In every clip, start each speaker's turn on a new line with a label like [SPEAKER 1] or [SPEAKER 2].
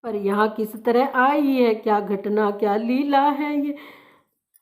[SPEAKER 1] पर यहाँ किस तरह आई है, क्या घटना क्या लीला है ये।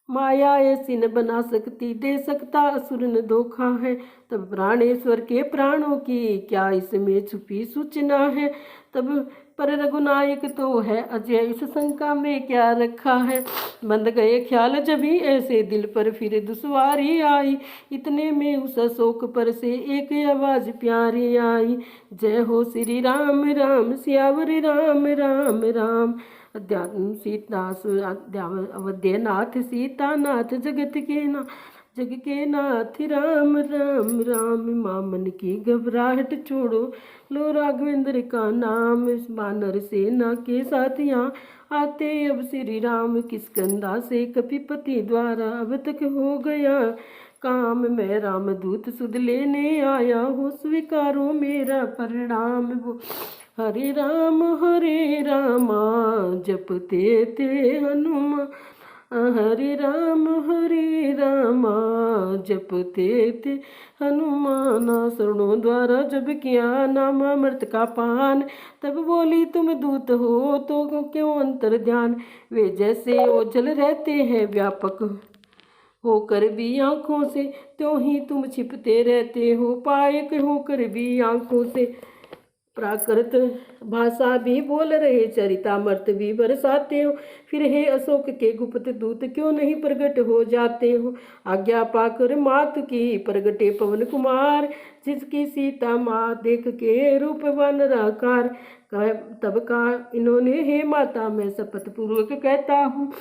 [SPEAKER 1] माया ऐसी न बना सकती, दे सकता असुर न धोखा है। तब प्राणेश्वर के प्राणों की क्या इसमें छुपी सूचना है। तब पर रघुनायक तो है अजय, इस शंका में क्या रखा है। बंध गए ख्याल जभी ऐसे दिल पर फिर दुश्वारी आई। इतने में उस अशोक पर से एक आवाज प्यारी आई, जय हो श्री राम राम सियावर राम राम राम। अध्यात्म सीता अवध्यनाथ सीतानाथ जगत के नाथ, जग के नाथ राम राम राम। माँ मन की घबराहट छोड़ो, लो राघवेंद्र का नाम। इस वानर सेना के साथ यहाँ आते अब श्री राम, किष्किंधा से कपिपति द्वारा अब तक हो गया काम। मैं रामदूत सुध लेने आया हूँ, स्वीकारो मेरा परिणाम। वो हरे रामा जपते थे हनुमान, हरे रामा जपते थे हनुमान। शरणों द्वारा जब किया नाम अमृत का पान, तब बोली तुम दूत हो तो क्यों अंतर ध्यान। वे जैसे ओझल रहते हैं व्यापक होकर भी आँखों से, त्यों ही तुम छिपते रहते हो पाए होकर भी आँखों से। प्राकृत भाषा भी बोल रहे, चरितामृत भी बरसाते हो, फिर हे अशोक के गुप्त दूत क्यों नहीं प्रकट हो जाते हो। आज्ञा पाकर मात की प्रगटे पवन कुमार, जिसकी सीता माँ देख के रूपवान आकार। तब कहा इन्होंने, हे माता मैं शपथ पूर्वक कहता हूँ,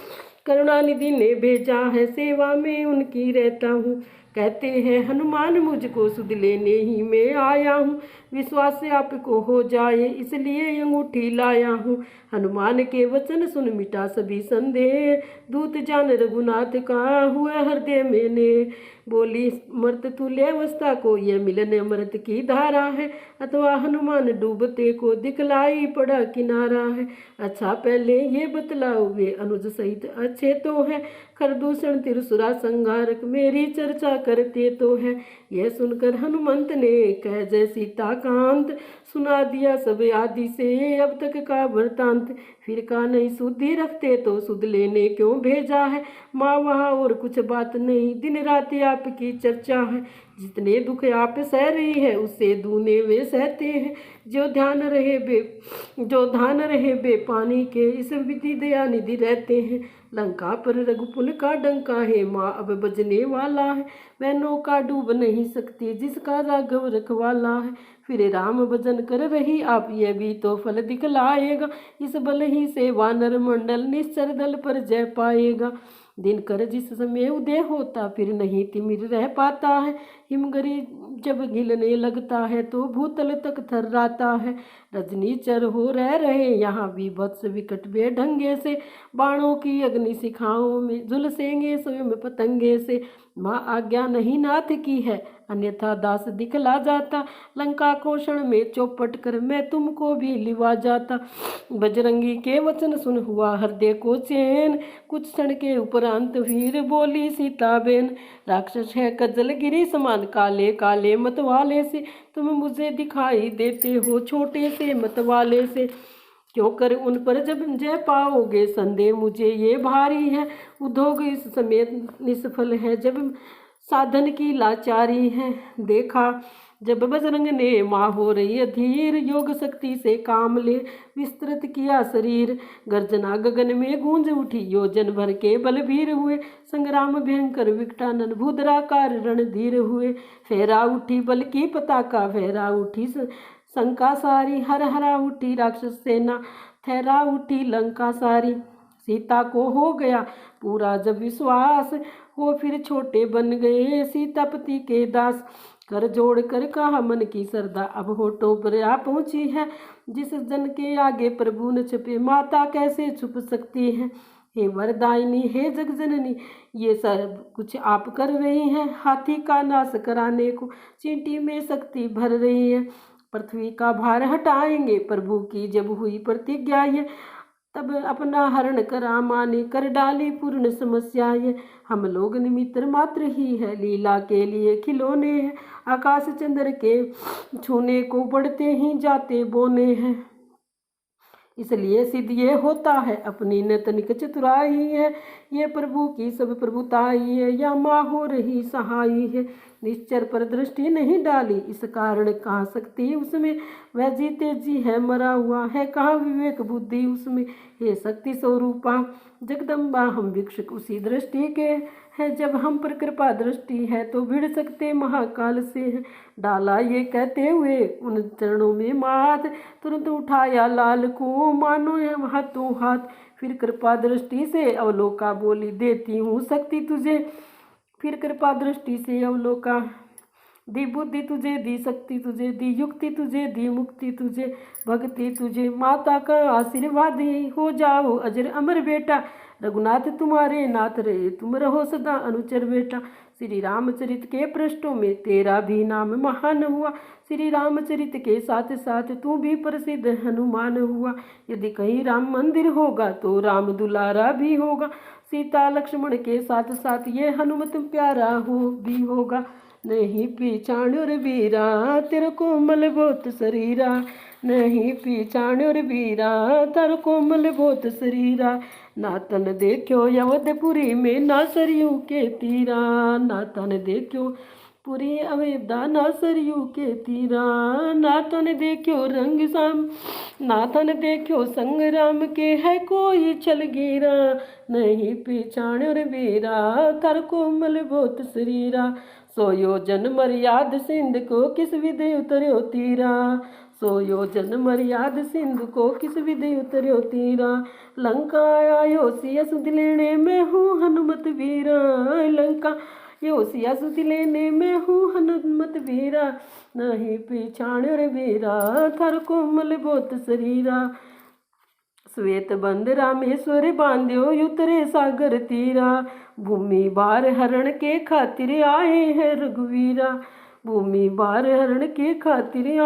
[SPEAKER 1] करुणानिधि ने भेजा है, सेवा में उनकी रहता हूँ। कहते हैं हनुमान मुझको सुध लेने ही मैं आया हूँ, विश्वास से आपको हो जाए इसलिए अंगूठी लाया हूँ। हनुमान के वचन सुन मिटा सभी संदेह, दूत जान रघुनाथ का हुआ हृदय में। बोली मृत तुल्य अवस्था को यह मिलन अमृत की धारा है, अथवा हनुमान डूबते को दिखलाई पड़ा किनारा है। अच्छा पहले ये बतलाओ वे अनुज सहित अच्छे तो है, खरदूषण त्रिसुरा संहारक मेरी चर्चा करते तो है। यह सुनकर हनुमंत ने कह जय सीता कांत, सुना दिया सब आदि से अब तक का वृतांत। फिर का नहीं शुद्धि रखते तो सुध लेने क्यों भेजा है, माँ वहाँ और कुछ बात नहीं, दिन रात आपकी चर्चा है। जितने दुख आप सह रही है उससे दूने वे सहते हैं, जो ध्यान रहे बे पानी के, इस विधि दया निधि रहते हैं। लंका पर रघुकुल का डंका है, माँ अब बजने वाला है, वह नौका डूब नहीं सकती जिसका राघव रखवाला है। फिर राम भजन कर रही आप यह भी तो फल दिखलाएगा, इस बल ही से वानर मंडल निश्चर दल पर जय पाएगा। दिनकर जिस समय उदय होता फिर नहीं तिमिर रह पाता है, हिमगिरी जब गिलने लगता है तो भूतल तक थर्राता है। रजनीचर हो रहे यहाँ विभत्स विकट बेढंगे से, बाणों की अग्नि शिखाओं में झुलसेंगे स्वयं पतंगे से। माँ आज्ञा नहीं नाथ की है, अन्यथा दास दिखला जाता, लंका को क्षण में चौपट कर मैं तुमको भी लिवा जाता। बजरंगी के वचन सुन हुआ हृदय को चैन, कुछ क्षण के उपरांत वीर बोली सीता बेन। राक्षस है कजल गिरी समान काले काले मतवाले से, तुम मुझे दिखाई देते हो छोटे से मतवाले से। क्यों कर उन पर जब जय पाओगे संदेह मुझे ये भारी है, उद्योग इस समय निष्फल है जब साधन की लाचारी है। देखा जब बजरंग ने माँ हो रही अधीर, योग शक्ति से काम ले विस्तृत किया शरीर। गर्जना गगन में गूंज उठी, योजन भर के बलवीर हुए, संग्राम भयंकर विकटानन भूधराकार रणधीर हुए। फहरा उठी बल की पताका, फहरा उठी शंका सारी, हर हरा उठी राक्षस सेना, ठहरा उठी लंका सारी। सीता को हो गया पूरा जब विश्वास, वो फिर छोटे बन गए सीतापति के दास। कर जोड़ कर कहा मन की श्रद्धा, अब होठों पर आ पहुँची है, जिस जन के आगे प्रभु न छुपे माता कैसे छुप सकती है। हे वरदायिनी हे जगजननी, ये सब कुछ आप कर रही हैं, हाथी का नाश कराने को चींटी में शक्ति भर रही है। पृथ्वी का भार हटाएंगे प्रभु की जब हुई प्रतिज्ञा, ये तब अपना हरण करा माने कर डाली पूर्ण समस्या। ये हम लोग निमित्त मात्र ही है, लीला के लिए खिलौने हैं, आकाश चंद्र के छूने को बढ़ते ही जाते बोने हैं। इसलिए सिद्ध ये होता है अपनी न तनिक चतुराई है, ये प्रभु की सब प्रभुताई है, या माँ हो रही सहाई है। निश्चर पर दृष्टि नहीं डाली, इस कारण कहाँ शक्ति उसमें, वह जीते जी है मरा हुआ है, कहाँ विवेक बुद्धि उसमें। हे शक्ति स्वरूपा जगदम्बा हम भिक्षुक उसी दृष्टि के है, जब हम पर कृपा दृष्टि है तो भिड़ सकते महाकाल से है। डाला ये कहते हुए उन चरणों में माथ, तुरंत उठाया लाल को मानो है हाथों हाथ, फिर कृपा दृष्टि से अवलोका बोली देती हूँ शक्ति तुझे, फिर कृपा दृष्टि से अवलोका दी बुद्धि तुझे, दी शक्ति तुझे, दी युक्ति तुझे, दी मुक्ति तुझे, भक्ति तुझे, माता का आशीर्वाद ही हो जाओ अजर अमर बेटा, रघुनाथ तुम्हारे नाथ रहे तुम रहो सदा अनुचर बेटा। श्री रामचरित के पृष्ठों में तेरा भी नाम महान हुआ, श्री रामचरित के साथ साथ तू भी प्रसिद्ध हनुमान हुआ। यदि कहीं राम मंदिर होगा तो राम दुलारा भी होगा, सीता लक्ष्मण के साथ साथ ये हनुमत प्यारा हो भी होगा। नहीं पहचान्यो रे वीरा तेरे कोमल बहुत शरीरा, नहीं पहचान्यो रे वीरा तेरे कोमल बहुत शरीरा, ना तन देखो अवधपुरी में ना सरयू के तीरा, ना तन देखो पुरी अवेदा ना सरयू के तीरा, ना तन देखो रंग शाम, ना तन देखो संग्राम के है कोई छल गिरा, नहीं पहचान्यो रे वीरा तर कोमल बहुत शरीरा। सो योजन मर्याद सिंध को किस विधि उतर्यो तीरा, सो योजन मर्याद सिंध को किस विधि उतर्यो तीरा, लंका आयो सिया सुध लेने में हूँ हनुमत वीरा, लंका यो सिया सुध लेने में हूँ हनुमत वीरा, नहीं पहचान्यो रे वीरा थर कोमल बहुत शरीरा। श्वेत बंद रामेश्वर बांध्यो उतरे सागर तीरा, भूमि बार हरण के खातिर आए हैं रघुवीरा, भूमि बार हरण के खातिर